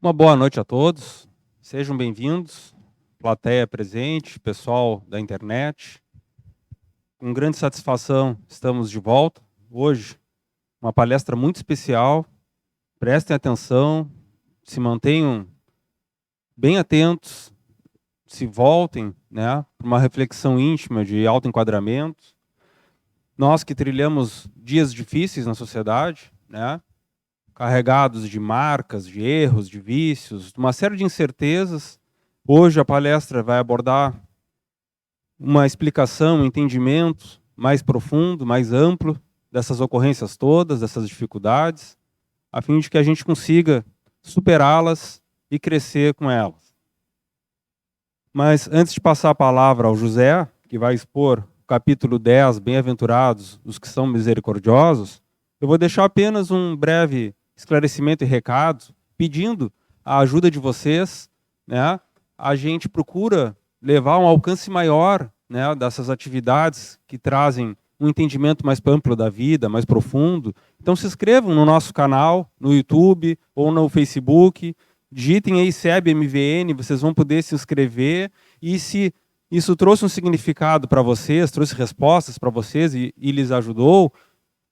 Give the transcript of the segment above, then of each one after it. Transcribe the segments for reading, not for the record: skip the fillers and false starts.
Uma boa noite a todos, sejam bem-vindos, plateia presente, pessoal da internet. Com grande satisfação estamos de volta. Hoje, uma palestra muito especial, prestem atenção, se mantenham bem atentos, se voltem, para uma reflexão íntima de autoenquadramento. Nós que trilhamos dias difíceis na sociedade, carregados de marcas, de erros, de vícios, de uma série de incertezas. Hoje a palestra vai abordar uma explicação, um entendimento mais profundo, mais amplo dessas ocorrências todas, dessas dificuldades, a fim de que a gente consiga superá-las e crescer com elas. Mas antes de passar a palavra ao José, que vai expor o capítulo 10, Bem-aventurados os que são misericordiosos, eu vou deixar apenas um breve esclarecimento e recado, pedindo a ajuda de vocês. A gente procura levar um alcance maior dessas atividades que trazem um entendimento mais amplo da vida, mais profundo. Então se inscrevam no nosso canal, no YouTube ou no Facebook, digitem aí SEB-MVN, vocês vão poder se inscrever, e se isso trouxe um significado para vocês, trouxe respostas para vocês e lhes ajudou,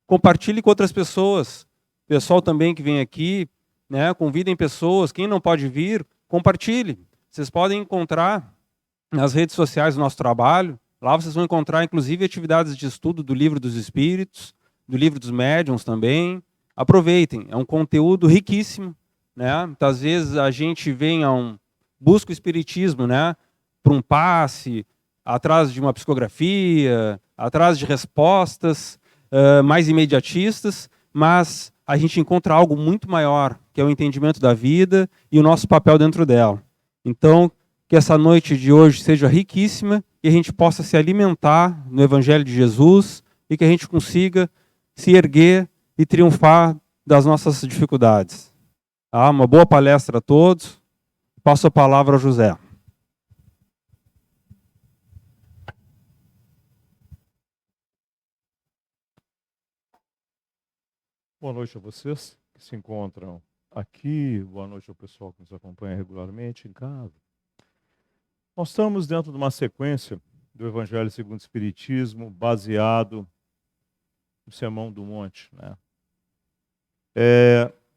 compartilhe com outras pessoas. Pessoal também que vem aqui, convidem pessoas. Quem não pode vir, compartilhe. Vocês podem encontrar nas redes sociais do nosso trabalho. Lá vocês vão encontrar, inclusive, atividades de estudo do Livro dos Espíritos, do Livro dos Médiuns também. Aproveitem, é um conteúdo riquíssimo. Muitas vezes a gente busca o espiritismo, para um passe, atrás de uma psicografia, atrás de respostas mais imediatistas, mas a gente encontra algo muito maior, que é o entendimento da vida e o nosso papel dentro dela. Então, que essa noite de hoje seja riquíssima e a gente possa se alimentar no Evangelho de Jesus e que a gente consiga se erguer e triunfar das nossas dificuldades. Uma boa palestra a todos. Passo a palavra ao José. Boa noite a vocês que se encontram aqui. Boa noite ao pessoal que nos acompanha regularmente em casa. Nós estamos dentro de uma sequência do Evangelho segundo o Espiritismo, baseado no Sermão do Monte.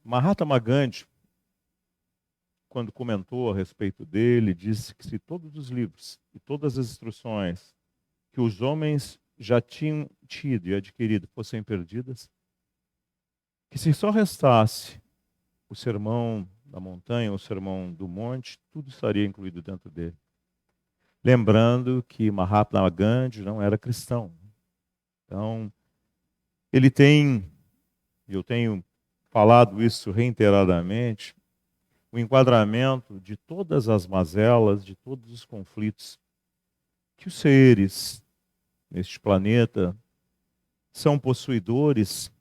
Mahatma Gandhi, quando comentou a respeito dele, disse que se todos os livros e todas as instruções que os homens já tinham tido e adquirido fossem perdidas, que se só restasse o sermão da montanha, o sermão do monte, tudo estaria incluído dentro dele. Lembrando que Mahatma Gandhi não era cristão. Então, ele tem, eu tenho falado isso reiteradamente, o enquadramento de todas as mazelas, de todos os conflitos que os seres neste planeta são possuidores,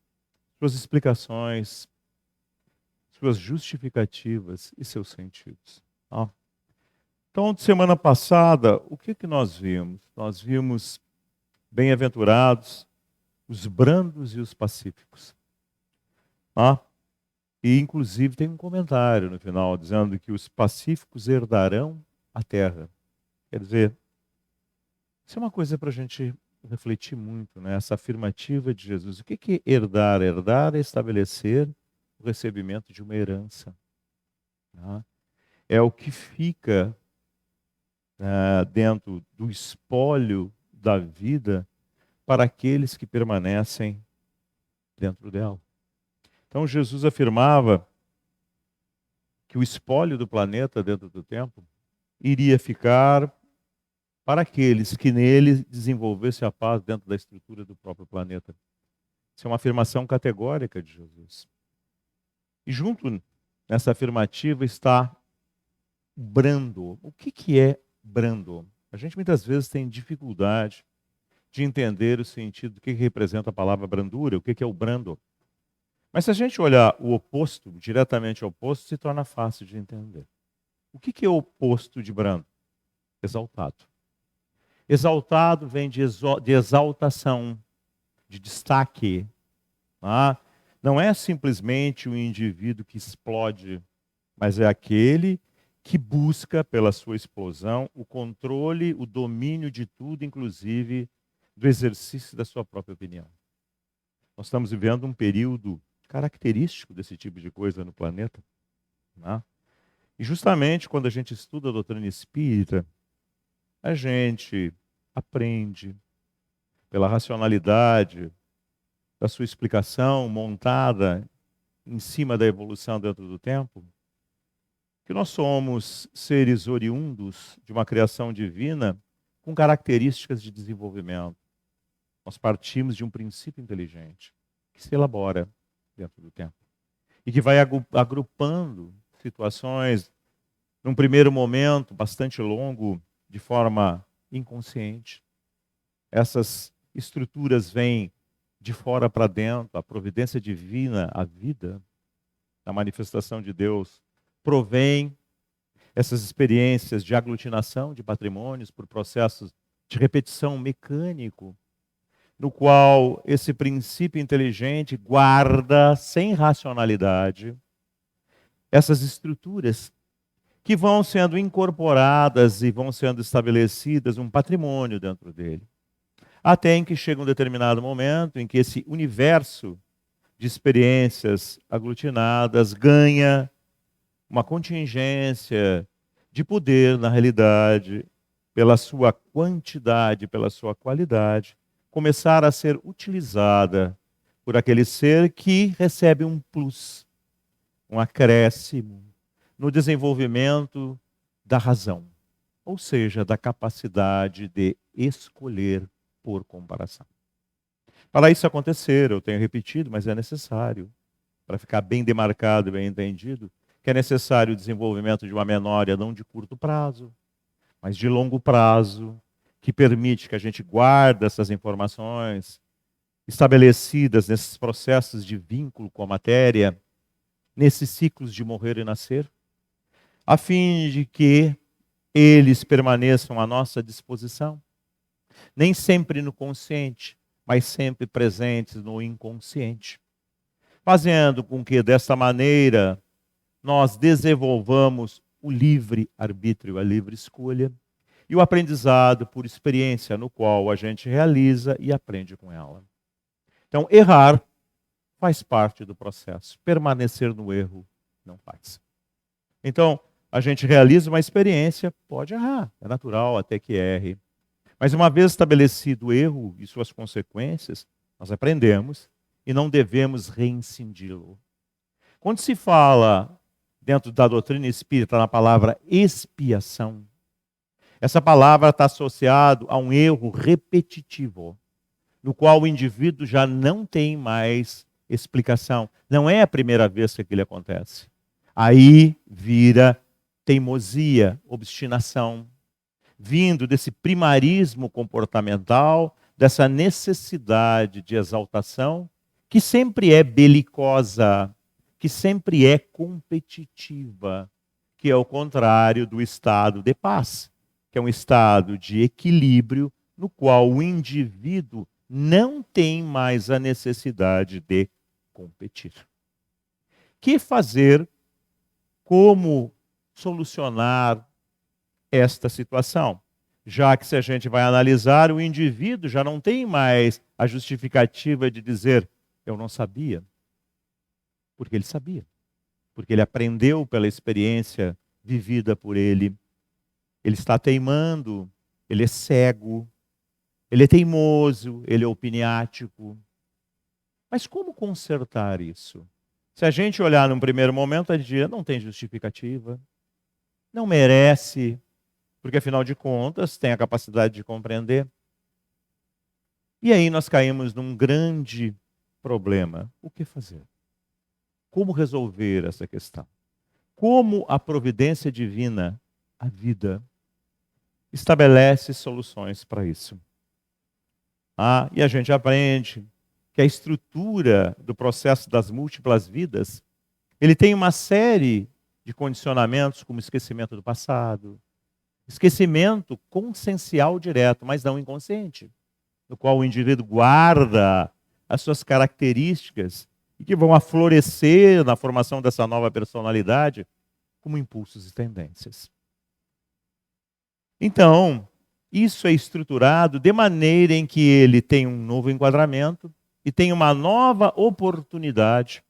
suas explicações, suas justificativas e seus sentidos. Então, semana passada, o que nós vimos? Nós vimos bem-aventurados os brandos e os pacíficos. E, inclusive, tem um comentário no final dizendo que os pacíficos herdarão a terra. Quer dizer, isso é uma coisa para a gente refletir muito, essa afirmativa de Jesus. O que é herdar? Herdar é estabelecer o recebimento de uma herança. É o que fica dentro do espólio da vida para aqueles que permanecem dentro dela. Então Jesus afirmava que o espólio do planeta dentro do templo iria ficar para aqueles que nele desenvolvessem a paz dentro da estrutura do próprio planeta. Isso é uma afirmação categórica de Jesus. E junto nessa afirmativa está brando. O que é brando? A gente muitas vezes tem dificuldade de entender o sentido do que representa a palavra brandura, o que é o brando. Mas se a gente olhar o oposto, diretamente oposto, se torna fácil de entender. O que é o oposto de brando? Exaltado. Exaltado vem de exaltação, de destaque. Não é simplesmente um indivíduo que explode, mas é aquele que busca, pela sua explosão, o controle, o domínio de tudo, inclusive do exercício da sua própria opinião. Nós estamos vivendo um período característico desse tipo de coisa no planeta, né? E justamente quando a gente estuda a doutrina espírita, a gente aprende pela racionalidade da sua explicação montada em cima da evolução dentro do tempo, que nós somos seres oriundos de uma criação divina com características de desenvolvimento. Nós partimos de um princípio inteligente que se elabora dentro do tempo e que vai agrupando situações, num primeiro momento bastante longo, de forma inconsciente. Essas estruturas vêm de fora para dentro, a providência divina, a vida, a manifestação de Deus, provém essas experiências de aglutinação de patrimônios por processos de repetição mecânico, no qual esse princípio inteligente guarda, sem racionalidade, essas estruturas que vão sendo incorporadas e vão sendo estabelecidas um patrimônio dentro dele. Até em que chega um determinado momento em que esse universo de experiências aglutinadas ganha uma contingência de poder, na realidade, pela sua quantidade, pela sua qualidade, começar a ser utilizada por aquele ser que recebe um plus, um acréscimo no desenvolvimento da razão, ou seja, da capacidade de escolher por comparação. Para isso acontecer, eu tenho repetido, mas é necessário, para ficar bem demarcado e bem entendido, que é necessário o desenvolvimento de uma memória não de curto prazo, mas de longo prazo, que permite que a gente guarde essas informações estabelecidas nesses processos de vínculo com a matéria, nesses ciclos de morrer e nascer, a fim de que eles permaneçam à nossa disposição, nem sempre no consciente, mas sempre presentes no inconsciente, fazendo com que, desta maneira, nós desenvolvamos o livre arbítrio, a livre escolha, e o aprendizado por experiência, no qual a gente realiza e aprende com ela. Então, errar faz parte do processo, permanecer no erro não faz. Então, a gente realiza uma experiência, pode errar, é natural até que erre. Mas uma vez estabelecido o erro e suas consequências, nós aprendemos e não devemos reincidi-lo. Quando se fala, dentro da doutrina espírita, na palavra expiação, essa palavra está associada a um erro repetitivo, no qual o indivíduo já não tem mais explicação. Não é a primeira vez que aquilo acontece. Aí vira teimosia, obstinação, vindo desse primarismo comportamental, dessa necessidade de exaltação, que sempre é belicosa, que sempre é competitiva, que é o contrário do estado de paz, que é um estado de equilíbrio, no qual o indivíduo não tem mais a necessidade de competir. Que fazer? Como solucionar esta situação? Já que, se a gente vai analisar, o indivíduo já não tem mais a justificativa de dizer, eu não sabia, porque ele sabia, porque ele aprendeu pela experiência vivida por ele. Ele está teimando, ele é cego, ele é teimoso, ele é opiniático. Mas como consertar isso? Se a gente olhar num primeiro momento, a gente diz, não tem justificativa, não merece, porque afinal de contas tem a capacidade de compreender. E aí nós caímos num grande problema. O que fazer? Como resolver essa questão? Como a providência divina, a vida, estabelece soluções para isso? E a gente aprende que a estrutura do processo das múltiplas vidas, ele tem uma série de condicionamentos, como esquecimento do passado, esquecimento consciencial direto, mas não inconsciente, no qual o indivíduo guarda as suas características e que vão aflorescer na formação dessa nova personalidade como impulsos e tendências. Então, isso é estruturado de maneira em que ele tem um novo enquadramento e tem uma nova oportunidade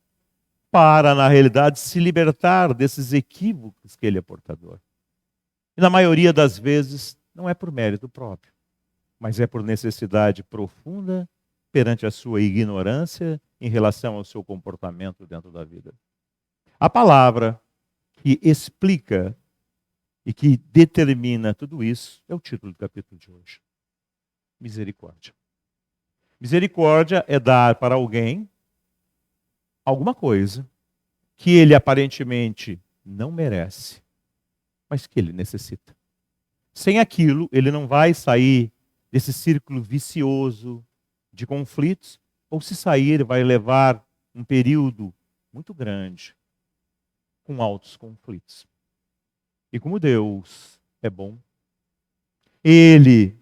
para, na realidade, se libertar desses equívocos que ele é portador. E na maioria das vezes, não é por mérito próprio, mas é por necessidade profunda perante a sua ignorância em relação ao seu comportamento dentro da vida. A palavra que explica e que determina tudo isso é o título do capítulo de hoje. Misericórdia. Misericórdia é dar para alguém alguma coisa que ele aparentemente não merece, mas que ele necessita. Sem aquilo, ele não vai sair desse círculo vicioso de conflitos, ou se sair, ele vai levar um período muito grande com altos conflitos. E como Deus é bom, Ele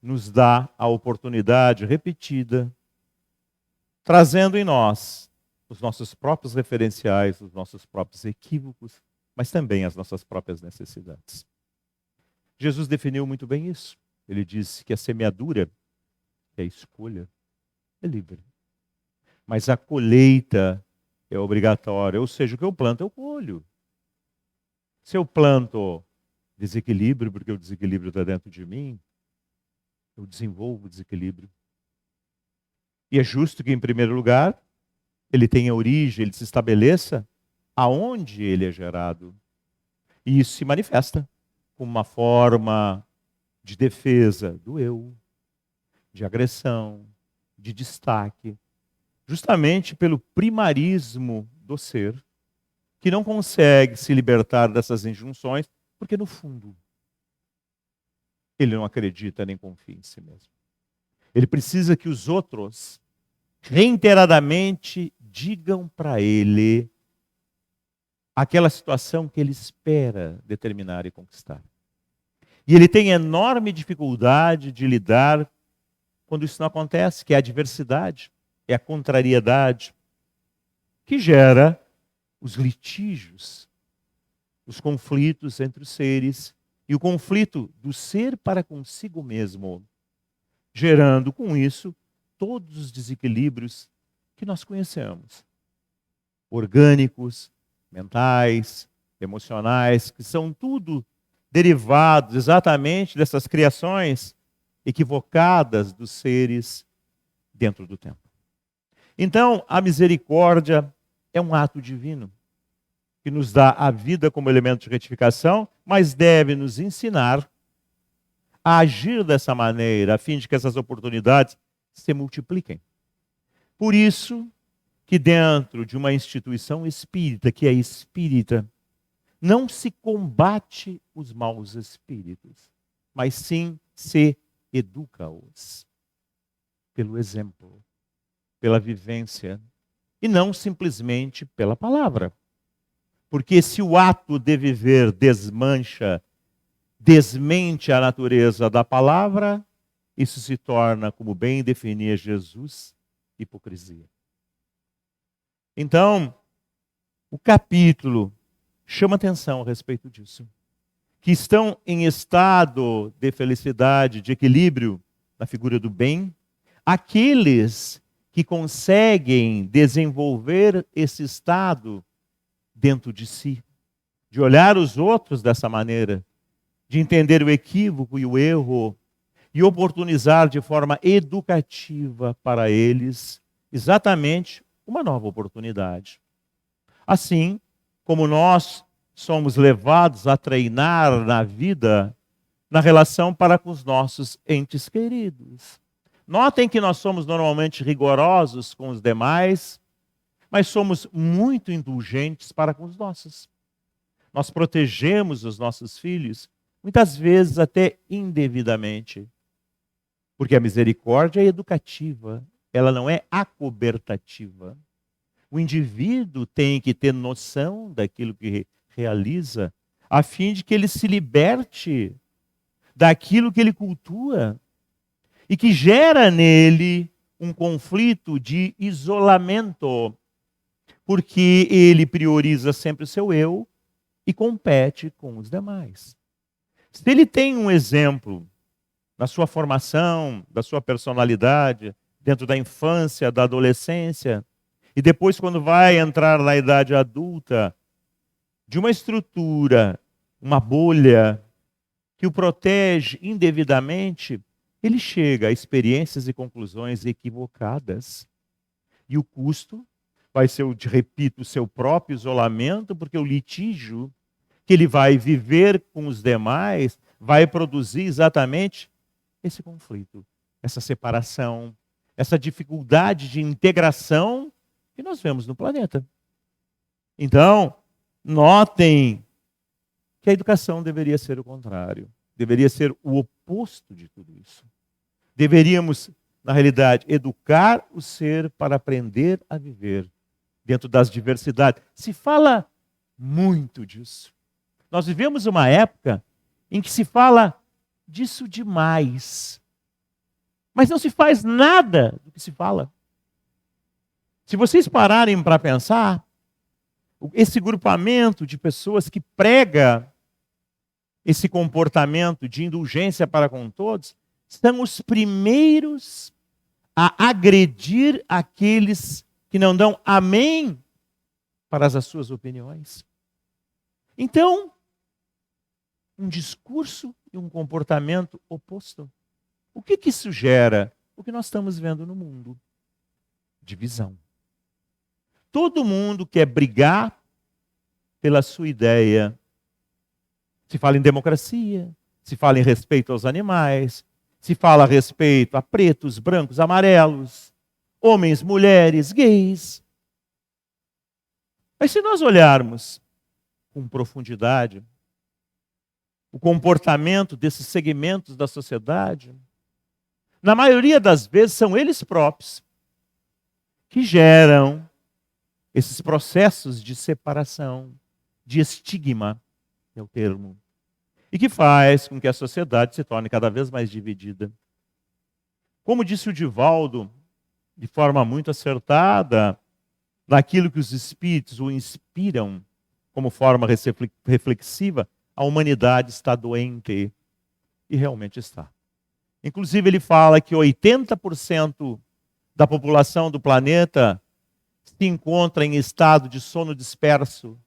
nos dá a oportunidade repetida, trazendo em nós os nossos próprios referenciais, os nossos próprios equívocos, mas também as nossas próprias necessidades. Jesus definiu muito bem isso. Ele disse que a semeadura, que é a escolha, é livre. Mas a colheita é obrigatória, ou seja, o que eu planto, eu colho. Se eu planto desequilíbrio, porque o desequilíbrio está dentro de mim, eu desenvolvo desequilíbrio. E é justo que, em primeiro lugar, ele tenha origem, ele se estabeleça aonde ele é gerado. E isso se manifesta como uma forma de defesa do eu, de agressão, de destaque, justamente pelo primarismo do ser, que não consegue se libertar dessas injunções, porque no fundo ele não acredita nem confia em si mesmo. Ele precisa que os outros reiteradamente digam para ele aquela situação que ele espera determinar e conquistar. E ele tem enorme dificuldade de lidar quando isso não acontece, que é a adversidade, é a contrariedade, que gera os litígios, os conflitos entre os seres e o conflito do ser para consigo mesmo, gerando com isso todos os desequilíbrios que nós conhecemos, orgânicos, mentais, emocionais, que são tudo derivados exatamente dessas criações equivocadas dos seres dentro do tempo. Então, a misericórdia é um ato divino que nos dá a vida como elemento de retificação, mas deve nos ensinar a agir dessa maneira, a fim de que essas oportunidades se multipliquem. Por isso que dentro de uma instituição espírita, que é espírita, não se combate os maus espíritos, mas sim se educa-os pelo exemplo, pela vivência, e não simplesmente pela palavra. Porque se o ato de viver desmente a natureza da palavra, isso se torna, como bem definia Jesus, hipocrisia. Então, o capítulo chama atenção a respeito disso. Que estão em estado de felicidade, de equilíbrio, na figura do bem, aqueles que conseguem desenvolver esse estado dentro de si, de olhar os outros dessa maneira, de entender o equívoco e o erro, e oportunizar de forma educativa para eles exatamente uma nova oportunidade. Assim como nós somos levados a treinar na vida, na relação para com os nossos entes queridos. Notem que nós somos normalmente rigorosos com os demais, mas somos muito indulgentes para com os nossos. Nós protegemos os nossos filhos, muitas vezes até indevidamente, porque a misericórdia é educativa, ela não é acobertativa. O indivíduo tem que ter noção daquilo que realiza, a fim de que ele se liberte daquilo que ele cultua e que gera nele um conflito de isolamento, porque ele prioriza sempre o seu eu e compete com os demais. Se ele tem um exemplo na sua formação, da sua personalidade, dentro da infância, da adolescência, e depois quando vai entrar na idade adulta, de uma estrutura, uma bolha que o protege indevidamente, ele chega a experiências e conclusões equivocadas. E o custo vai ser, repito, o seu próprio isolamento, porque o litígio que ele vai viver com os demais vai produzir exatamente esse conflito, essa separação, essa dificuldade de integração que nós vemos no planeta. Então, notem que a educação deveria ser o contrário, deveria ser o oposto de tudo isso. Deveríamos, na realidade, educar o ser para aprender a viver dentro das diversidades. Se fala muito disso. Nós vivemos uma época em que se fala disso demais, mas não se faz nada do que se fala. Se vocês pararem para pensar, esse grupamento de pessoas que prega esse comportamento de indulgência para com todos, são os primeiros a agredir aqueles que não dão amém para as suas opiniões. Então, um discurso e um comportamento oposto. O que isso gera? O que nós estamos vendo no mundo? Divisão. Todo mundo quer brigar pela sua ideia. Se fala em democracia, se fala em respeito aos animais, se fala a respeito a pretos, brancos, amarelos, homens, mulheres, gays. Mas se nós olharmos com profundidade o comportamento desses segmentos da sociedade, na maioria das vezes são eles próprios que geram esses processos de separação, de estigma, é o termo, e que faz com que a sociedade se torne cada vez mais dividida. Como disse o Divaldo, de forma muito acertada, naquilo que os espíritos o inspiram como forma reflexiva, a humanidade está doente, e realmente está. Inclusive ele fala que 80% da população do planeta se encontra em estado de sono desperto.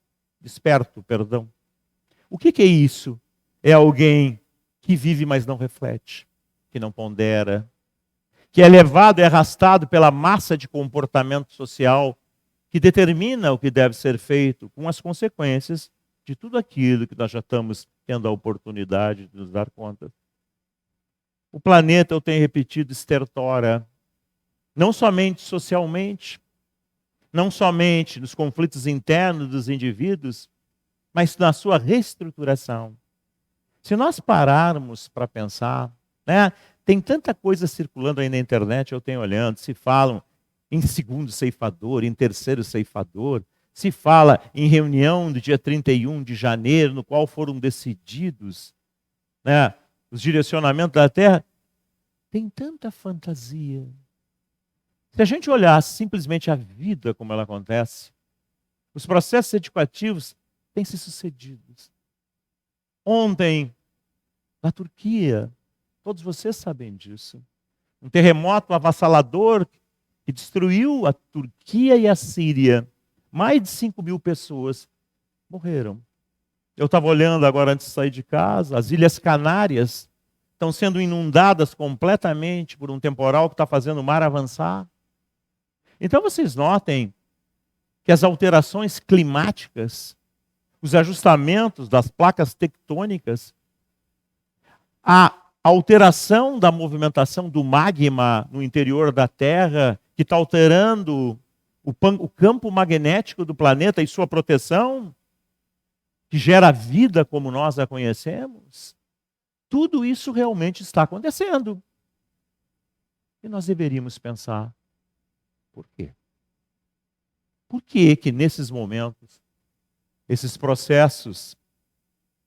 O que é isso? É alguém que vive, mas não reflete, que não pondera, que é levado e arrastado pela massa de comportamento social que determina o que deve ser feito, com as consequências de tudo aquilo que nós já estamos tendo a oportunidade de nos dar conta. O planeta, eu tenho repetido, estertora, não somente socialmente, não somente nos conflitos internos dos indivíduos, mas na sua reestruturação. Se nós pararmos para pensar, né, tem tanta coisa circulando aí na internet, eu tenho olhando, se falam em segundo ceifador, em terceiro ceifador, se fala em reunião do dia 31 de janeiro, no qual foram decididos, né, os direcionamentos da Terra. Tem tanta fantasia. Se a gente olhar simplesmente a vida como ela acontece, os processos educativos têm se sucedido. Ontem, na Turquia, todos vocês sabem disso, um terremoto avassalador que destruiu a Turquia e a Síria. Mais de 5.000 pessoas morreram. Eu estava olhando agora antes de sair de casa, as Ilhas Canárias estão sendo inundadas completamente por um temporal que está fazendo o mar avançar. Então vocês notem que as alterações climáticas, os ajustamentos das placas tectônicas, a alteração da movimentação do magma no interior da Terra, que está alterando o campo magnético do planeta e sua proteção, que gera a vida como nós a conhecemos, tudo isso realmente está acontecendo. E nós deveríamos pensar, por quê? Por que nesses momentos, esses processos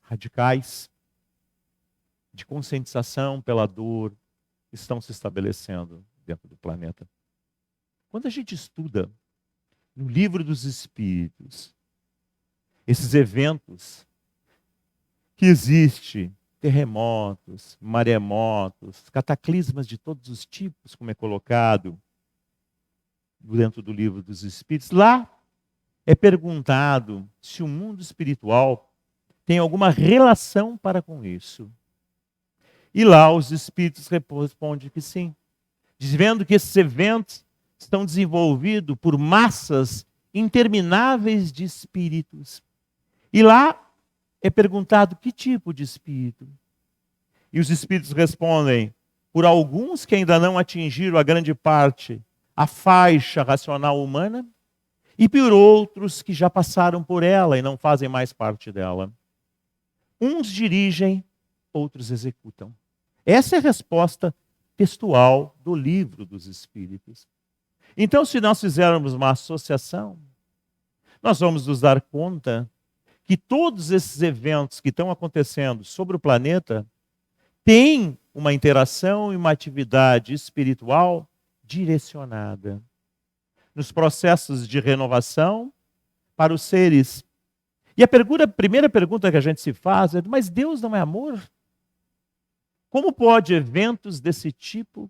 radicais de conscientização pela dor estão se estabelecendo dentro do planeta? Quando a gente estuda no Livro dos Espíritos, esses eventos que existem, terremotos, maremotos, cataclismas de todos os tipos, como é colocado dentro do livro dos Espíritos, lá é perguntado se o mundo espiritual tem alguma relação para com isso. E lá os Espíritos respondem que sim, dizendo que esses eventos estão desenvolvidos por massas intermináveis de espíritos. E lá é perguntado que tipo de espírito. E os espíritos respondem, por alguns que ainda não atingiram a grande parte, a faixa racional humana, e por outros que já passaram por ela e não fazem mais parte dela. Uns dirigem, outros executam. Essa é a resposta textual do livro dos Espíritos. Então, se nós fizermos uma associação, nós vamos nos dar conta que todos esses eventos que estão acontecendo sobre o planeta têm uma interação e uma atividade espiritual direcionada nos processos de renovação para os seres. E a primeira pergunta que a gente se faz é: mas Deus não é amor? Como pode eventos desse tipo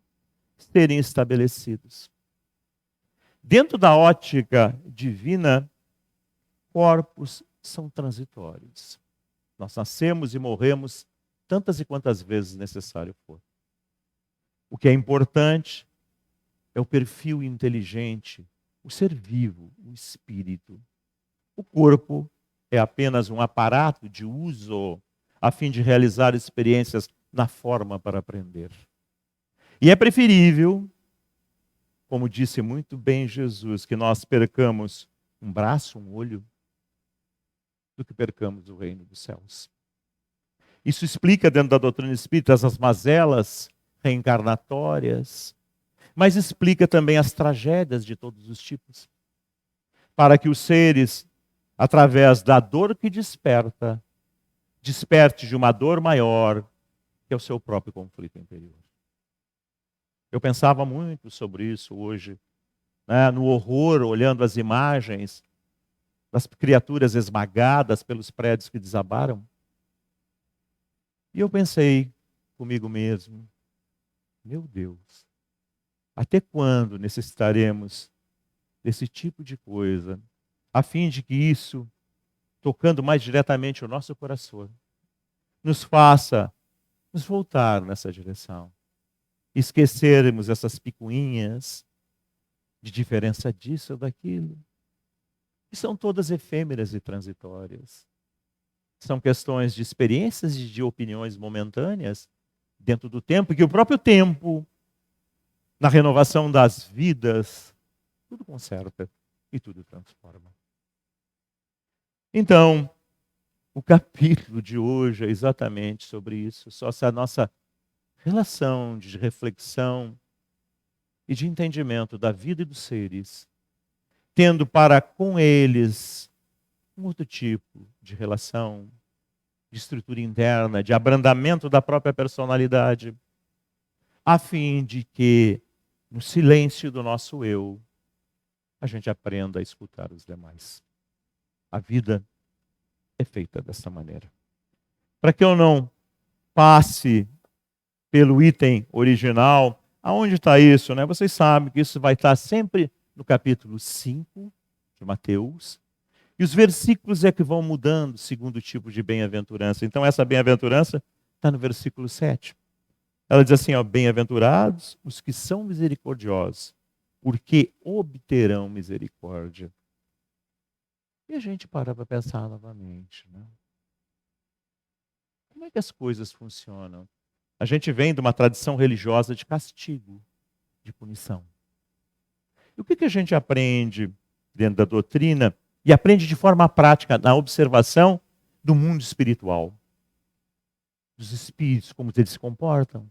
serem estabelecidos? Dentro da ótica divina, corpos são transitórios. Nós nascemos e morremos tantas e quantas vezes necessário for. O que é importante é o perfil inteligente, o ser vivo, o espírito. O corpo é apenas um aparato de uso a fim de realizar experiências na forma para aprender. E é preferível, como disse muito bem Jesus, que nós percamos um braço, um olho, do que percamos o reino dos céus. Isso explica dentro da doutrina espírita as mazelas reencarnatórias, mas explica também as tragédias de todos os tipos, para que os seres, através da dor que desperte de uma dor maior, que é o seu próprio conflito interior. Eu pensava muito sobre isso hoje, né, no horror, olhando as imagens das criaturas esmagadas pelos prédios que desabaram. E eu pensei comigo mesmo, meu Deus, até quando necessitaremos desse tipo de coisa, a fim de que isso, tocando mais diretamente o nosso coração, nos faça nos voltar nessa direção. Esquecermos essas picuinhas de diferença disso ou daquilo, que são todas efêmeras e transitórias. São questões de experiências e de opiniões momentâneas dentro do tempo, que o próprio tempo, na renovação das vidas, tudo conserta e tudo transforma. Então, o capítulo de hoje é exatamente sobre isso. Só se a nossa relação de reflexão e de entendimento da vida e dos seres, tendo para com eles um outro tipo de relação, de estrutura interna, de abrandamento da própria personalidade, a fim de que, no silêncio do nosso eu, a gente aprenda a escutar os demais. A vida é feita dessa maneira. Para que eu não passe pelo item original, aonde está isso, né? Vocês sabem que isso vai estar sempre no capítulo 5 de Mateus, e os versículos é que vão mudando segundo o tipo de bem-aventurança. Então essa bem-aventurança está no versículo 7. Ela diz assim, ó, bem-aventurados os que são misericordiosos, porque obterão misericórdia. E a gente para pensar novamente, né? Como é que as coisas funcionam? A gente vem de uma tradição religiosa de castigo, de punição. E o que a gente aprende dentro da doutrina? E aprende de forma prática, na observação do mundo espiritual. Dos espíritos, como eles se comportam,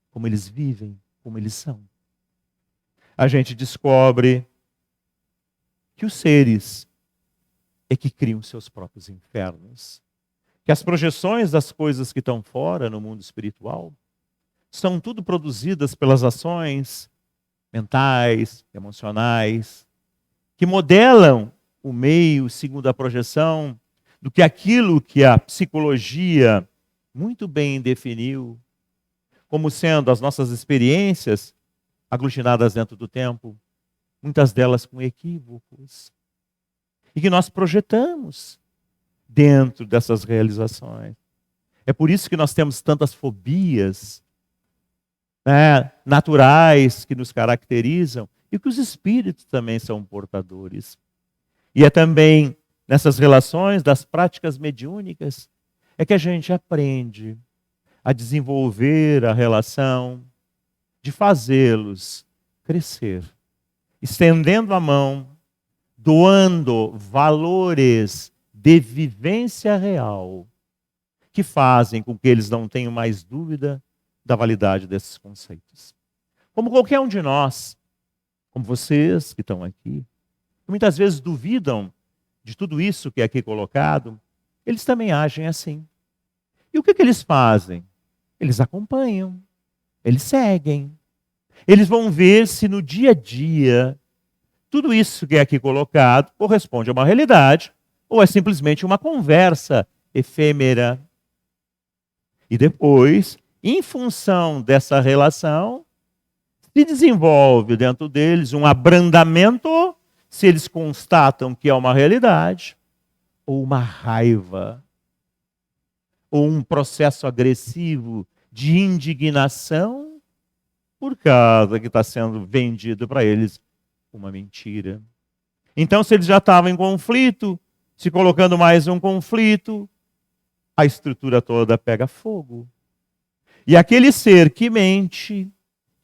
como eles vivem, como eles são. A gente descobre que os seres é que criam seus próprios infernos. Que as projeções das coisas que estão fora no mundo espiritual são tudo produzidas pelas ações mentais, emocionais, que modelam o meio segundo a projeção do que aquilo que a psicologia muito bem definiu como sendo as nossas experiências aglutinadas dentro do tempo, muitas delas com equívocos, e que nós projetamos dentro dessas realizações. É por isso que nós temos tantas fobias, né, naturais que nos caracterizam e que os espíritos também são portadores. E é também nessas relações das práticas mediúnicas é que a gente aprende a desenvolver a relação, de fazê-los crescer, estendendo a mão, doando valores de vivência real, que fazem com que eles não tenham mais dúvida da validade desses conceitos. Como qualquer um de nós, como vocês que estão aqui, muitas vezes duvidam de tudo isso que é aqui colocado, eles também agem assim. E o que eles fazem? Eles acompanham, eles seguem. Eles vão ver se no dia a dia tudo isso que é aqui colocado corresponde a uma realidade ou é simplesmente uma conversa efêmera. E depois, em função dessa relação, se desenvolve dentro deles um abrandamento, se eles constatam que é uma realidade, ou uma raiva, ou um processo agressivo de indignação por causa que está sendo vendido para eles uma mentira. Então, se eles já estavam em conflito, se colocando mais um conflito, a estrutura toda pega fogo. E aquele ser que mente,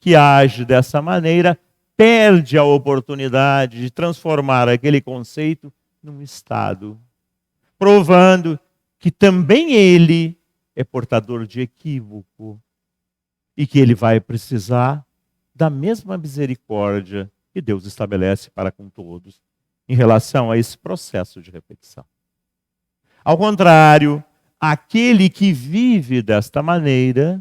que age dessa maneira, perde a oportunidade de transformar aquele conceito num estado, provando que também ele é portador de equívoco e que ele vai precisar da mesma misericórdia que Deus estabelece para com todos em relação a esse processo de repetição. Ao contrário, aquele que vive desta maneira,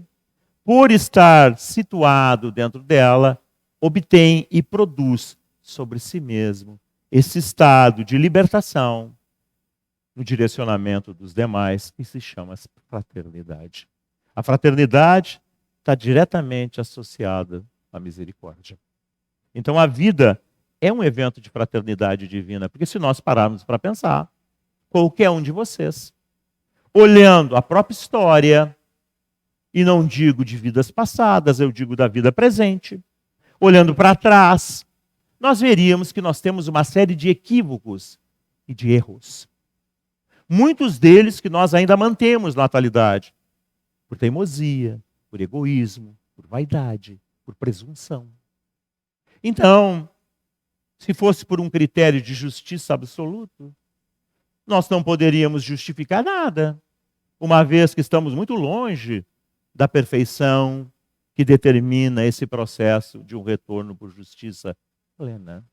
por estar situado dentro dela, obtém e produz sobre si mesmo esse estado de libertação no direcionamento dos demais, que se chama fraternidade. A fraternidade está diretamente associada à misericórdia. Então a vida é um evento de fraternidade divina, porque se nós pararmos para pensar, qualquer um de vocês, olhando a própria história, e não digo de vidas passadas, eu digo da vida presente, olhando para trás, nós veríamos que nós temos uma série de equívocos e de erros. Muitos deles que nós ainda mantemos na atualidade, por teimosia, por egoísmo, por vaidade, por presunção. Então, se fosse por um critério de justiça absoluto, nós não poderíamos justificar nada, uma vez que estamos muito longe da perfeição que determina esse processo de um retorno por justiça plena.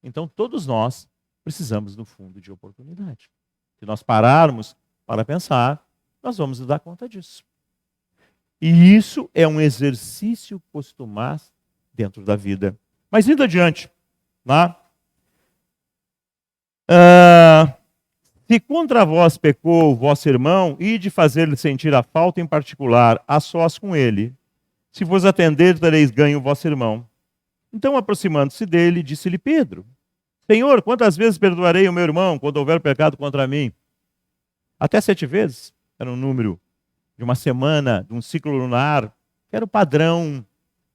Então, todos nós precisamos, no fundo, de oportunidade. Se nós pararmos para pensar, nós vamos nos dar conta disso. E isso é um exercício costumar dentro da vida. Mas indo adiante, né? Se contra vós pecou o vosso irmão, ide fazer-lhe sentir a falta em particular, a sós com ele. Se vos atender, tereis ganho o vosso irmão. Então, aproximando-se dele, disse-lhe Pedro: Senhor, quantas vezes perdoarei o meu irmão quando houver pecado contra mim? Até 7 vezes. Era um número de uma semana, de um ciclo lunar, que era o padrão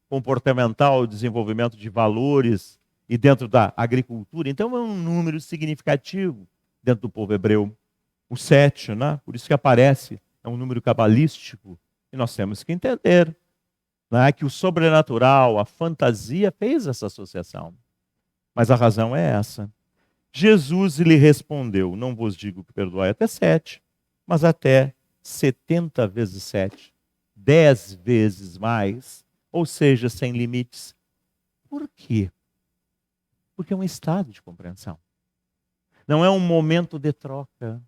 comportamental, desenvolvimento de valores e dentro da agricultura. Então, é um número significativo dentro do povo hebreu. O 7, né? Por isso que aparece, é um número cabalístico. E nós temos que entender, né, que o sobrenatural, a fantasia, fez essa associação. Mas a razão é essa. Jesus lhe respondeu: não vos digo que perdoai até 7, mas até 70 vezes 7. 10 vezes mais, ou seja, sem limites. Por quê? Porque é um estado de compreensão. Não é um momento de troca.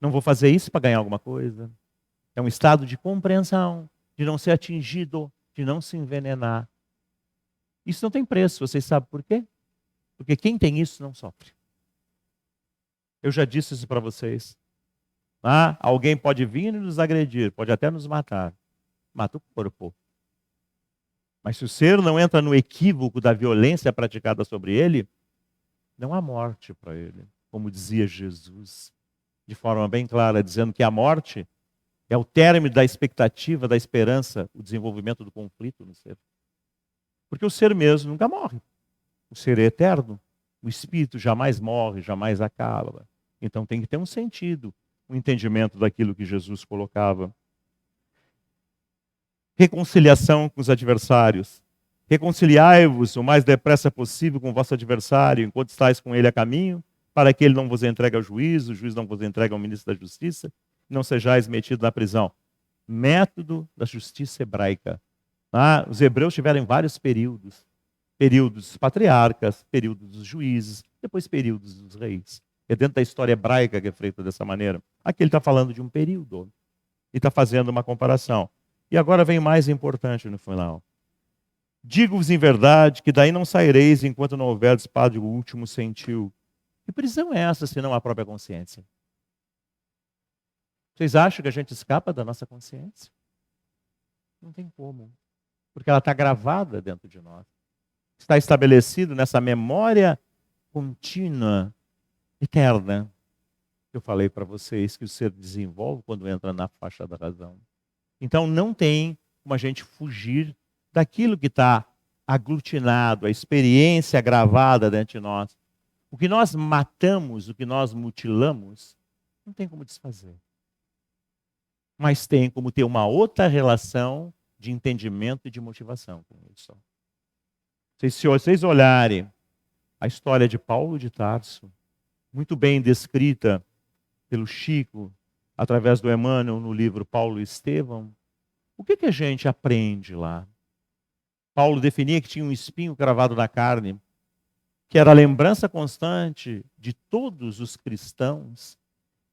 Não vou fazer isso para ganhar alguma coisa. É um estado de compreensão, de não ser atingido, de não se envenenar. Isso não tem preço, vocês sabem por quê? Porque quem tem isso não sofre. Eu já disse isso para vocês. Ah, alguém pode vir e nos agredir, pode até nos matar. Mata o corpo. Mas se o ser não entra no equívoco da violência praticada sobre ele, não há morte para ele. Como dizia Jesus, de forma bem clara, dizendo que a morte é o término da expectativa, da esperança, o desenvolvimento do conflito no ser. Porque o ser mesmo nunca morre. O ser é eterno. O espírito jamais morre, jamais acaba. Então tem que ter um sentido, um entendimento daquilo que Jesus colocava. Reconciliação com os adversários. Reconciliai-vos o mais depressa possível com o vosso adversário, enquanto estáis com ele a caminho, para que ele não vos entregue ao juiz, o juiz não vos entregue ao ministro da justiça, e não sejais metidos na prisão. Método da justiça hebraica. Os hebreus tiveram vários períodos. Períodos dos patriarcas, períodos dos juízes, depois períodos dos reis. É dentro da história hebraica que é feita dessa maneira. Aqui ele está falando de um período. E está fazendo uma comparação. E agora vem o mais importante no final. Digo-vos em verdade que daí não saireis enquanto não houver espada o último sentiu. Que prisão é essa, senão a própria consciência? Vocês acham que a gente escapa da nossa consciência? Não tem como. Porque ela está gravada dentro de nós. Está estabelecido nessa memória contínua, eterna. Eu falei para vocês que o ser desenvolve quando entra na faixa da razão. Então não tem como a gente fugir daquilo que está aglutinado, a experiência gravada dentro de nós. O que nós matamos, o que nós mutilamos, não tem como desfazer. Mas tem como ter uma outra relação de entendimento e de motivação com isso. Se vocês olharem a história de Paulo de Tarso, muito bem descrita pelo Chico, através do Emmanuel no livro Paulo e Estevão, o que a gente aprende lá? Paulo definia que tinha um espinho cravado na carne, que era a lembrança constante de todos os cristãos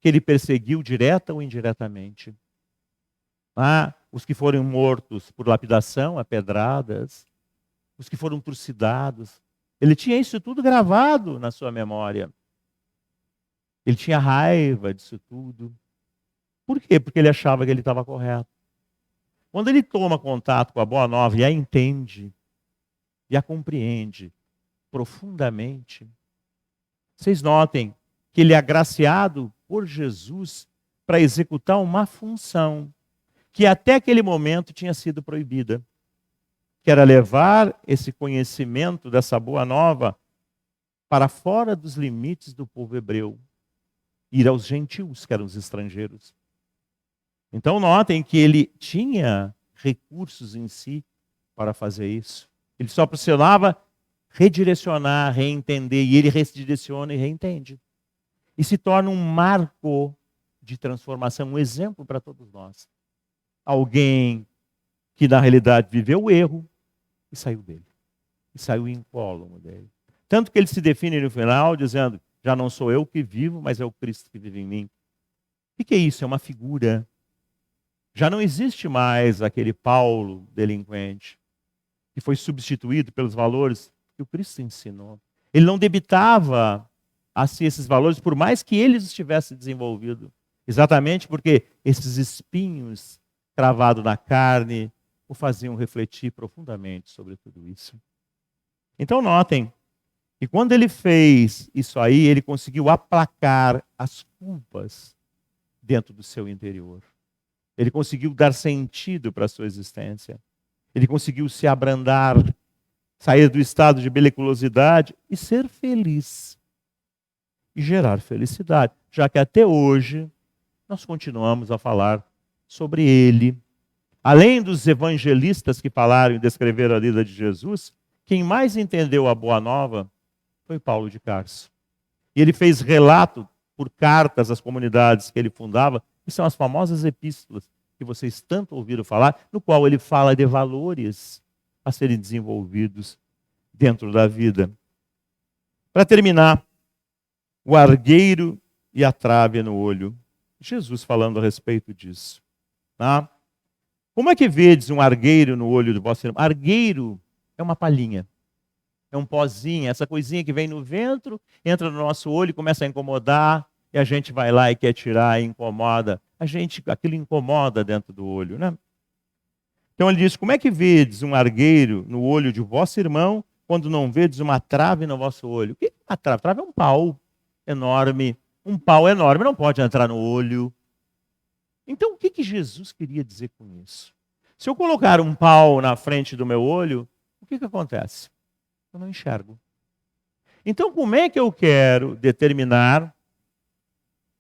que ele perseguiu direta ou indiretamente. Os que foram mortos por lapidação, a pedradas, os que foram trucidados. Ele tinha isso tudo gravado na sua memória. Ele tinha raiva disso tudo. Por quê? Porque ele achava que ele estava correto. Quando ele toma contato com a Boa Nova e a entende, e a compreende profundamente, vocês notem que ele é agraciado por Jesus para executar uma função que até aquele momento tinha sido proibida, que era levar esse conhecimento dessa Boa Nova para fora dos limites do povo hebreu, ir aos gentios, que eram os estrangeiros. Então notem que ele tinha recursos em si para fazer isso. Ele só precisava redirecionar, reentender, e ele redireciona e reentende. E se torna um marco de transformação, um exemplo para todos nós. Alguém que na realidade viveu o erro e saiu dele. E saiu incólume dele. Tanto que ele se define no final dizendo, já não sou eu que vivo, mas é o Cristo que vive em mim. O que é isso? É uma figura. Já não existe mais aquele Paulo delinquente, que foi substituído pelos valores que o Cristo ensinou. Ele não debitava a si esses valores, por mais que eles estivessem desenvolvidos. Exatamente porque esses espinhos cravados na carne o faziam refletir profundamente sobre tudo isso. Então notem que quando ele fez isso aí, ele conseguiu aplacar as culpas dentro do seu interior. Ele conseguiu dar sentido para a sua existência. Ele conseguiu se abrandar, sair do estado de belicosidade e ser feliz. E gerar felicidade. Já que até hoje nós continuamos a falar sobre ele. Além dos evangelistas que falaram e descreveram a vida de Jesus, quem mais entendeu a Boa Nova foi Paulo de Tarso. E ele fez relato por cartas às comunidades que ele fundava, que são as famosas epístolas que vocês tanto ouviram falar, no qual ele fala de valores a serem desenvolvidos dentro da vida. Para terminar, o argueiro e a trave no olho. Jesus falando a respeito disso. Tá? Como é que vedes um argueiro no olho do vosso irmão? Argueiro é uma palhinha. É um pozinho, essa coisinha que vem no ventre, entra no nosso olho e começa a incomodar. e a gente vai lá e quer tirar e incomoda. Aquilo incomoda dentro do olho, né? Então ele diz: como é que vedes um argueiro no olho de vosso irmão, quando não vedes uma trave no vosso olho? O que é uma trave? Trave é um pau enorme. Um pau enorme não pode entrar no olho. Então o que Jesus queria dizer com isso? Se eu colocar um pau na frente do meu olho, o que acontece? Eu não enxergo. Então como é que eu quero determinar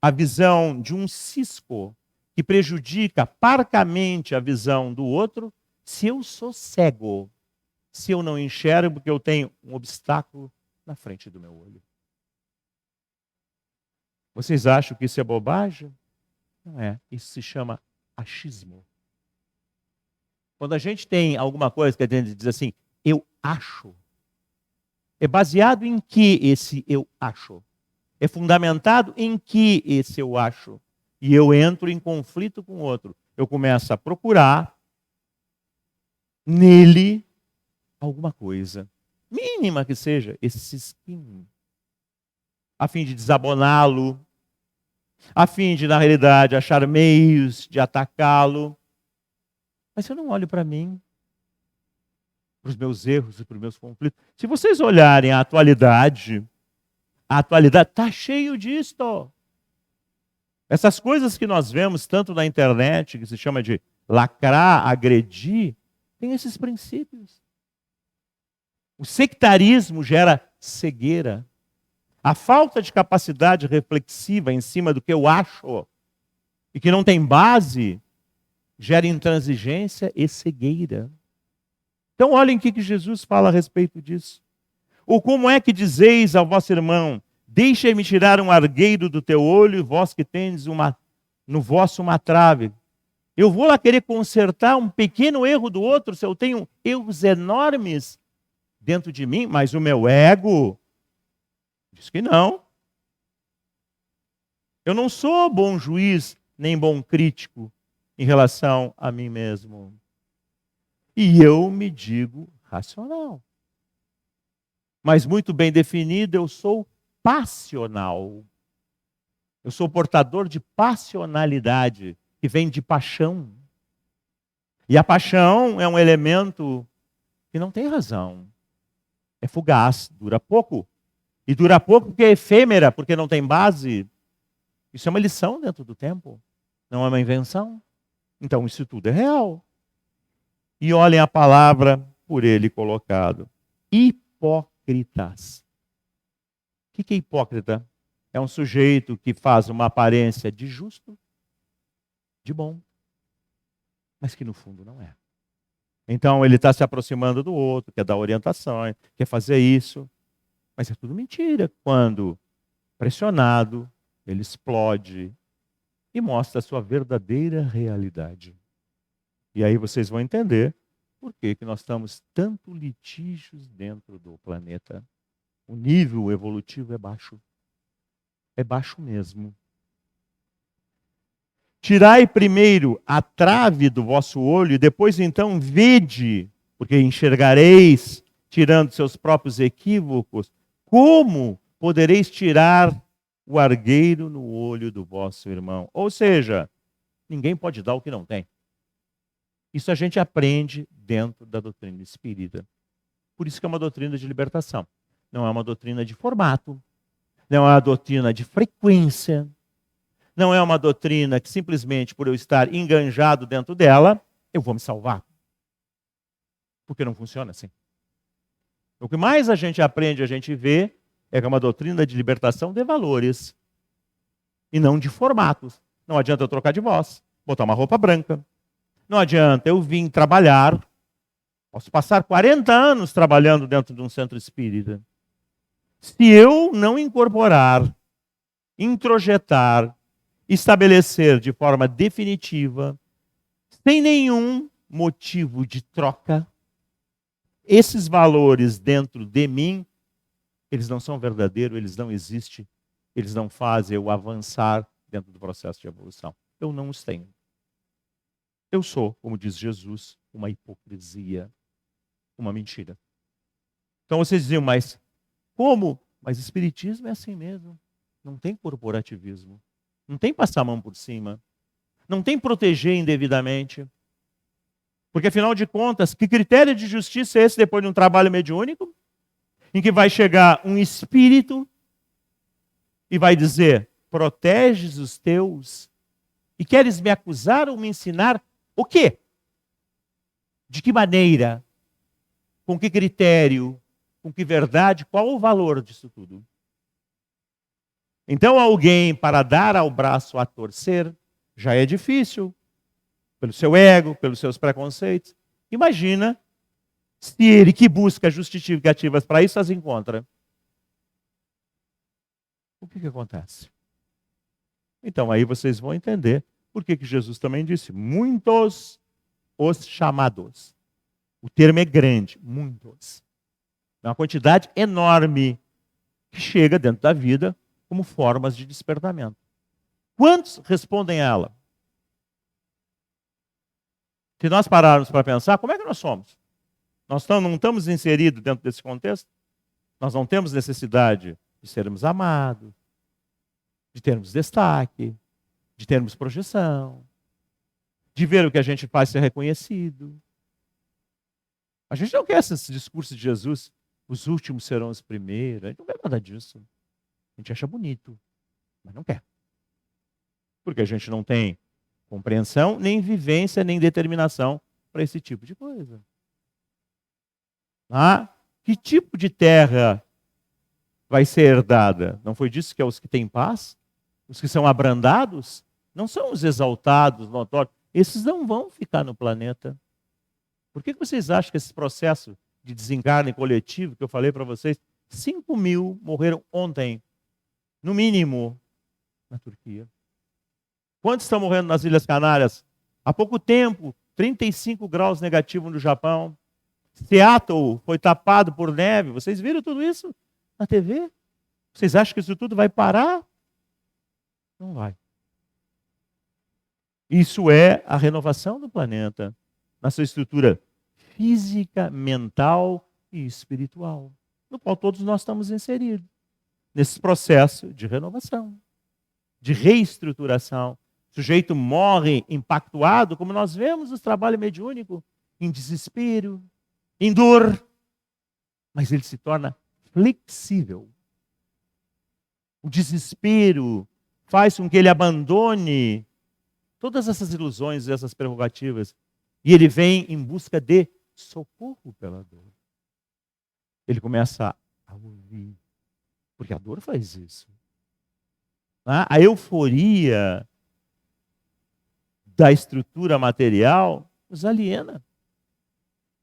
a visão de um cisco que prejudica parcamente a visão do outro, se eu sou cego, se eu não enxergo porque eu tenho um obstáculo na frente do meu olho? Vocês acham que isso é bobagem? Não é. Isso se chama achismo. Quando a gente tem alguma coisa que a gente diz assim, eu acho, é baseado em que esse eu acho? É fundamentado em que esse eu acho? E eu entro em conflito com o outro. Eu começo a procurar nele alguma coisa, mínima que seja, esse cisquinho, a fim de desaboná-lo, a fim de, na realidade, achar meios de atacá-lo. Mas eu não olho para mim, para os meus erros e para os meus conflitos. Se vocês olharem a atualidade está cheio disto. Essas coisas que nós vemos tanto na internet, que se chama de lacrar, agredir, tem esses princípios. O sectarismo gera cegueira. A falta de capacidade reflexiva em cima do que eu acho e que não tem base gera intransigência e cegueira. Então olhem o que Jesus fala a respeito disso. Ou como é que dizeis ao vosso irmão, deixa-me tirar um argueiro do teu olho, vós que tendes no vosso uma trave. Eu vou lá querer consertar um pequeno erro do outro, se eu tenho erros enormes dentro de mim, mas o meu ego diz que não. Eu não sou bom juiz, nem bom crítico em relação a mim mesmo. E eu me digo racional. Mas muito bem definido, eu sou passional. Eu sou portador de passionalidade, que vem de paixão. E a paixão é um elemento que não tem razão. É fugaz, dura pouco. E dura pouco porque é efêmera, porque não tem base. Isso é uma lição dentro do tempo. Não é uma invenção. Então isso tudo é real. E olhem a palavra por ele colocado. Hipócritas. O que é hipócrita? É um sujeito que faz uma aparência de justo, de bom, mas que no fundo não é. Então ele está se aproximando do outro, quer dar orientações, quer fazer isso, mas é tudo mentira. Quando pressionado, ele explode e mostra a sua verdadeira realidade. E aí vocês vão entender por que nós estamos tanto litígios dentro do planeta. O nível evolutivo é baixo. É baixo mesmo. Tirai primeiro a trave do vosso olho, e depois então vede, porque enxergareis, tirando seus próprios equívocos, como podereis tirar o argueiro no olho do vosso irmão. Ou seja, ninguém pode dar o que não tem. Isso a gente aprende dentro da doutrina espírita. Por isso que é uma doutrina de libertação. Não é uma doutrina de formato, não é uma doutrina de frequência, não é uma doutrina que simplesmente por eu estar enganjado dentro dela, eu vou me salvar. Porque não funciona assim. O que mais a gente aprende, a gente vê, é que é uma doutrina de libertação de valores e não de formatos. Não adianta eu trocar de voz, botar uma roupa branca. Não adianta eu vir trabalhar. Posso passar 40 anos trabalhando dentro de um centro espírita. Se eu não incorporar, introjetar, estabelecer de forma definitiva, sem nenhum motivo de troca, esses valores dentro de mim, eles não são verdadeiros, eles não existem, eles não fazem eu avançar dentro do processo de evolução. Eu não os tenho. Eu sou, como diz Jesus, uma hipocrisia, uma mentira. Então vocês diziam, mas como? Mas o espiritismo é assim mesmo. Não tem corporativismo. Não tem passar a mão por cima. Não tem proteger indevidamente. Porque, afinal de contas, que critério de justiça é esse depois de um trabalho mediúnico? Em que vai chegar um espírito e vai dizer: proteges os teus e queres me acusar ou me ensinar o quê? De que maneira? Com que critério? Com que verdade? Qual o valor disso tudo? Então, alguém para dar ao braço a torcer já é difícil, pelo seu ego, pelos seus preconceitos. Imagina se ele que busca justificativas para isso as encontra. O que acontece? Então aí vocês vão entender por que Jesus também disse: muitos os chamados. O termo é grande, muitos. É uma quantidade enorme que chega dentro da vida como formas de despertamento. Quantos respondem a ela? Se nós pararmos para pensar, como é que nós somos? Nós não estamos inseridos dentro desse contexto? Nós não temos necessidade de sermos amados, de termos destaque, de termos projeção, de ver o que a gente faz ser reconhecido. A gente não quer esse discurso de Jesus, os últimos serão os primeiros. A gente não quer nada disso. A gente acha bonito, mas não quer. Porque a gente não tem compreensão, nem vivência, nem determinação para esse tipo de coisa. Que tipo de terra vai ser herdada? Não foi disso que é os que têm paz? Os que são abrandados? Não são os exaltados, notórios. Esses não vão ficar no planeta. Por que vocês acham que esse processo de desencarne coletivo que eu falei para vocês, 5.000 morreram ontem, no mínimo, na Turquia? Quantos estão morrendo nas Ilhas Canárias? Há pouco tempo, 35 graus negativo no Japão. Seattle foi tapado por neve. Vocês viram tudo isso na TV? Vocês acham que isso tudo vai parar? Não vai. Isso é a renovação do planeta, na sua estrutura física, mental e espiritual, no qual todos nós estamos inseridos, nesse processo de renovação, de reestruturação. O sujeito morre impactuado, como nós vemos no trabalho mediúnico, em desespero, em dor, mas ele se torna flexível. O desespero faz com que ele abandone todas essas ilusões e essas prerrogativas e ele vem em busca de socorro pela dor. Ele começa a ouvir, porque a dor faz isso. A euforia da estrutura material nos aliena.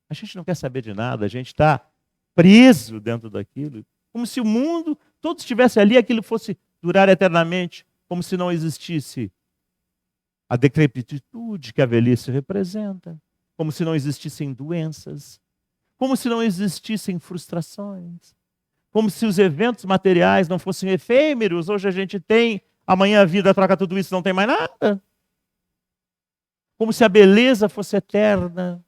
A gente não quer saber de nada, a gente está preso dentro daquilo, como se o mundo todo estivesse ali, aquilo fosse durar eternamente, como se não existisse a decrepitude que a velhice representa, como se não existissem doenças, como se não existissem frustrações, como se os eventos materiais não fossem efêmeros. Hoje a gente tem, amanhã a vida troca tudo isso, não tem mais nada. Como se a beleza fosse eterna,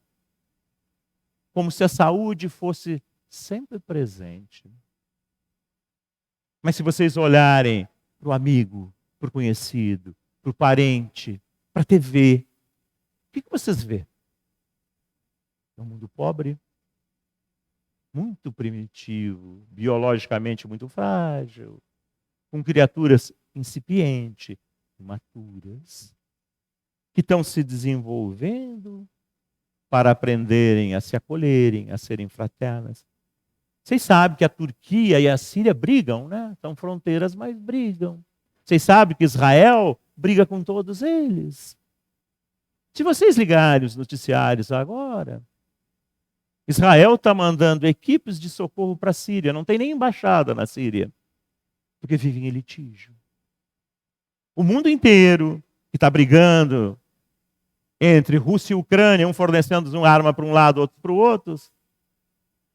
como se a saúde fosse sempre presente. Mas se vocês olharem para o amigo, para o conhecido, para o parente, para a TV, o que vocês vê? É um mundo pobre, muito primitivo, biologicamente muito frágil, com criaturas incipientes, imaturas, que estão se desenvolvendo para aprenderem a se acolherem, a serem fraternas. Vocês sabem que a Turquia e a Síria brigam, né? São fronteiras, mas brigam. Vocês sabem que Israel briga com todos eles. Se vocês ligarem os noticiários agora, Israel está mandando equipes de socorro para a Síria. Não tem nem embaixada na Síria, porque vivem em litígio. O mundo inteiro que está brigando entre Rússia e Ucrânia, um fornecendo uma arma para um lado, outro para o outro,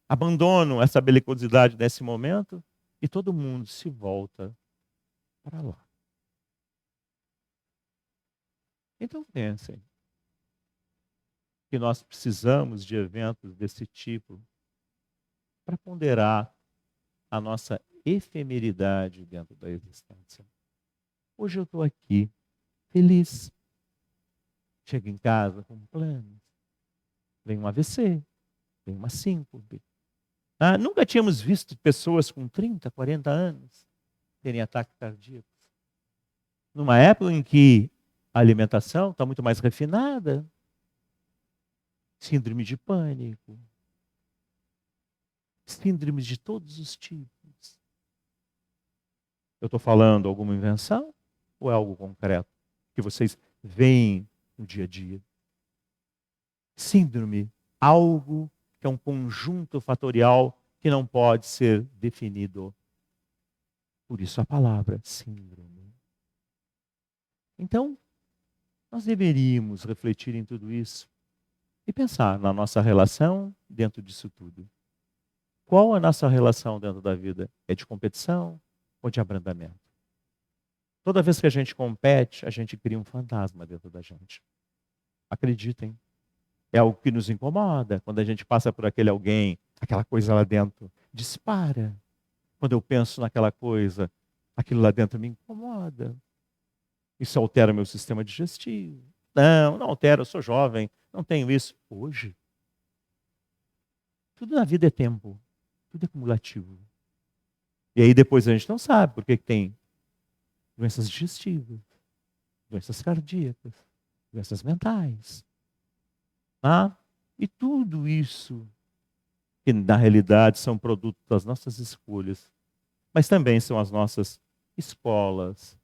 abandonam essa belicosidade nesse momento e todo mundo se volta para lá. Então pensem que nós precisamos de eventos desse tipo para ponderar a nossa efemeridade dentro da existência. Hoje eu estou aqui, feliz. Chego em casa com planos. Vem um AVC, vem uma síncope. Nunca tínhamos visto pessoas com 30, 40 anos terem ataques cardíacos. Numa época em que a alimentação está muito mais refinada, síndrome de pânico, síndromes de todos os tipos. Eu estou falando alguma invenção ou é algo concreto que vocês veem no dia a dia? Síndrome, algo que é um conjunto fatorial que não pode ser definido. Por isso a palavra síndrome. Então, nós deveríamos refletir em tudo isso e pensar na nossa relação dentro disso tudo. Qual a nossa relação dentro da vida? É de competição ou de abrandamento? Toda vez que a gente compete, a gente cria um fantasma dentro da gente. Acreditem. É algo que nos incomoda. Quando a gente passa por aquele alguém, aquela coisa lá dentro dispara. Quando eu penso naquela coisa, aquilo lá dentro me incomoda. Isso altera meu sistema digestivo. Não altera, eu sou jovem, não tenho isso. Hoje, tudo na vida é tempo. Tudo é cumulativo. E aí depois a gente não sabe por que tem doenças digestivas, doenças cardíacas, doenças mentais. E tudo isso, que na realidade são produto das nossas escolhas, mas também são as nossas escolas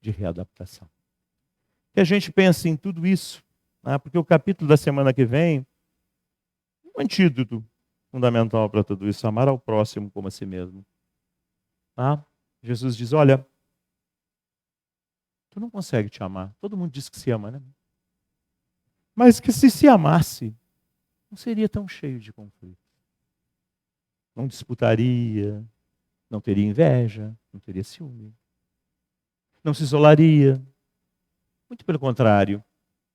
de readaptação. Que a gente pense em tudo isso, porque o capítulo da semana que vem, um antídoto fundamental para tudo isso, amar ao próximo como a si mesmo. Jesus diz, olha, tu não consegue te amar. Todo mundo diz que se ama, né? Mas que se amasse, não seria tão cheio de conflito. Não disputaria, não teria inveja, não teria ciúme. Não se isolaria. Muito pelo contrário.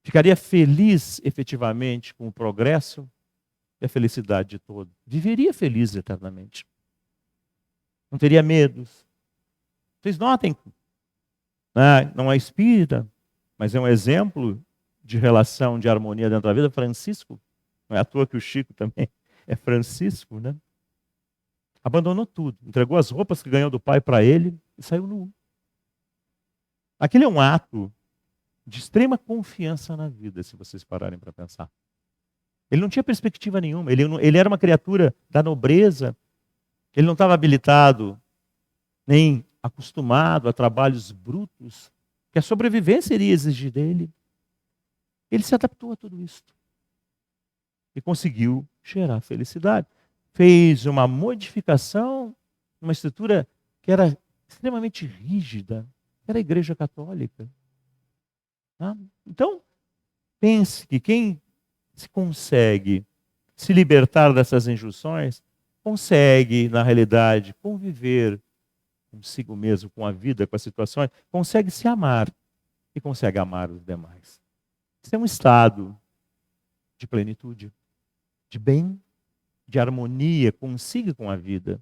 Ficaria feliz efetivamente com o progresso e a felicidade de todo. Viveria feliz eternamente. Não teria medos. Vocês notem, não é espírita, mas é um exemplo de relação, de harmonia dentro da vida. Francisco, não é à toa que o Chico também é Francisco, né? Abandonou tudo, entregou as roupas que ganhou do pai para ele e saiu nu. Aquele é um ato de extrema confiança na vida, se vocês pararem para pensar. Ele não tinha perspectiva nenhuma, ele era uma criatura da nobreza, ele não estava habilitado, nem acostumado a trabalhos brutos, que a sobrevivência iria exigir dele. Ele se adaptou a tudo isso e conseguiu gerar felicidade. Fez uma modificação, uma estrutura que era extremamente rígida, era a Igreja Católica. Então, pense que quem se consegue se libertar dessas injunções, consegue, na realidade, conviver consigo mesmo, com a vida, com as situações, consegue se amar e consegue amar os demais. Isso é um estado de plenitude, de bem, de harmonia consigo com a vida.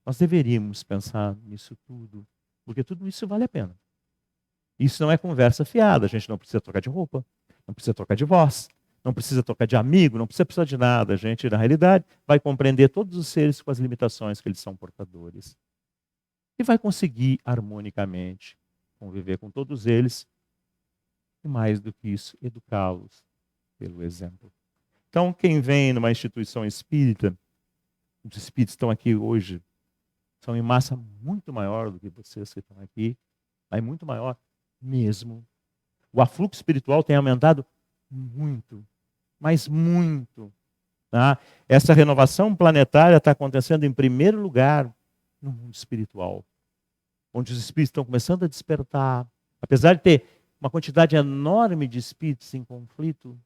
Nós deveríamos pensar nisso tudo, porque tudo isso vale a pena. Isso não é conversa fiada, a gente não precisa trocar de roupa, não precisa trocar de voz, não precisa trocar de amigo, não precisa precisar de nada. A gente, na realidade, vai compreender todos os seres com as limitações que eles são portadores. E vai conseguir harmonicamente conviver com todos eles e, mais do que isso, educá-los pelo exemplo. Então, quem vem numa instituição espírita, os espíritos estão aqui hoje, são em massa muito maior do que vocês que estão aqui, é muito maior mesmo. O afluxo espiritual tem aumentado muito, mas muito. Essa renovação planetária está acontecendo em primeiro lugar no mundo espiritual, onde os espíritos estão começando a despertar. Apesar de ter uma quantidade enorme de espíritos em conflito,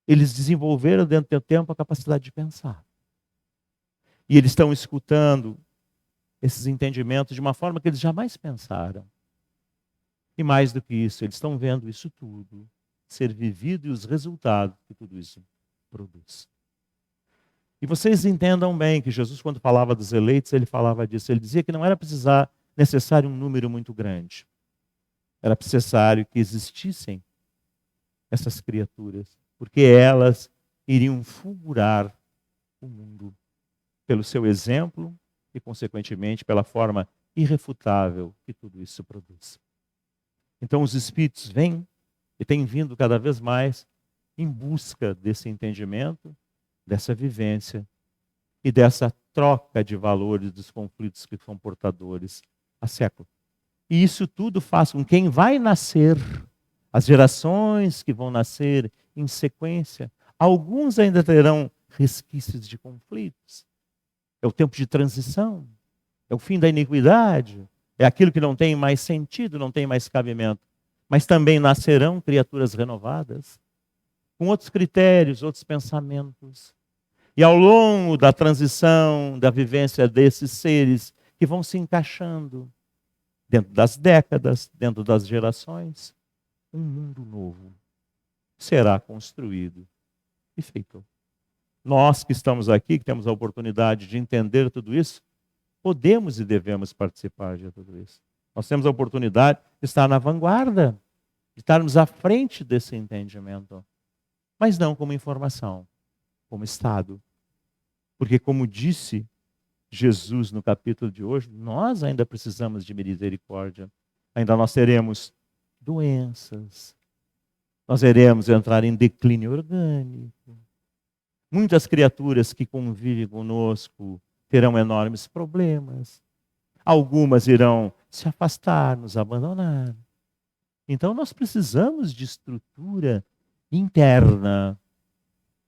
eles desenvolveram dentro do tempo a capacidade de pensar. E eles estão escutando esses entendimentos de uma forma que eles jamais pensaram. E mais do que isso, eles estão vendo isso tudo ser vivido e os resultados que tudo isso produz. E vocês entendam bem que Jesus, quando falava dos eleitos, ele falava disso. Ele dizia que não era necessário um número muito grande. Era necessário que existissem essas criaturas, porque elas iriam fulgurar o mundo pelo seu exemplo e, consequentemente, pela forma irrefutável que tudo isso produz. Então, os Espíritos vêm e têm vindo cada vez mais em busca desse entendimento, dessa vivência e dessa troca de valores dos conflitos que são portadores há séculos. E isso tudo faz com quem vai nascer, as gerações que vão nascer em sequência, alguns ainda terão resquícios de conflitos. É o tempo de transição, é o fim da iniquidade, é aquilo que não tem mais sentido, não tem mais cabimento. Mas também nascerão criaturas renovadas, com outros critérios, outros pensamentos. E ao longo da transição, da vivência desses seres que vão se encaixando, dentro das décadas, dentro das gerações, um mundo novo será construído e feito. Nós que estamos aqui, que temos a oportunidade de entender tudo isso, podemos e devemos participar de tudo isso. Nós temos a oportunidade de estar na vanguarda, de estarmos à frente desse entendimento, mas não como informação, como Estado. Porque, como disse Jesus no capítulo de hoje, nós ainda precisamos de misericórdia. Ainda nós teremos doenças, nós iremos entrar em declínio orgânico. Muitas criaturas que convivem conosco terão enormes problemas. Algumas irão se afastar, nos abandonar. Então nós precisamos de estrutura interna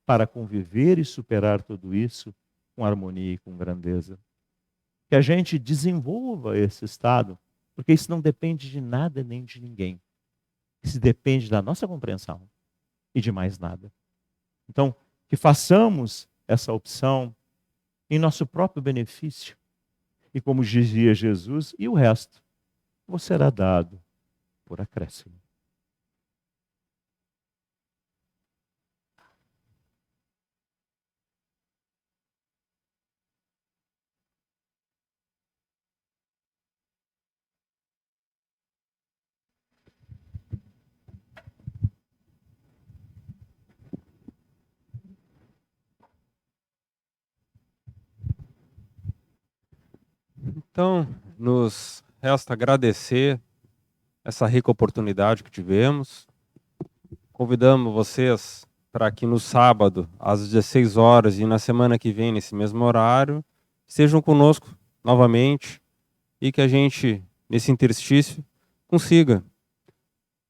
para conviver e superar tudo isso com harmonia e com grandeza. Que a gente desenvolva esse estado, porque isso não depende de nada nem de ninguém. Isso depende da nossa compreensão e de mais nada. Então, que façamos essa opção em nosso próprio benefício. E como dizia Jesus, e o resto vos será dado por acréscimo. Então, nos resta agradecer essa rica oportunidade que tivemos. Convidamos vocês para que no sábado, às 16 horas, e na semana que vem, nesse mesmo horário, estejam conosco novamente e que a gente, nesse interstício, consiga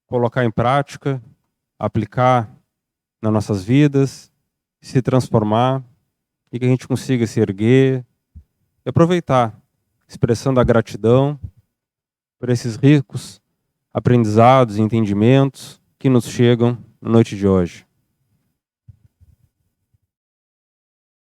colocar em prática, aplicar nas nossas vidas, se transformar e que a gente consiga se erguer e aproveitar, expressando a gratidão por esses ricos aprendizados e entendimentos que nos chegam na noite de hoje.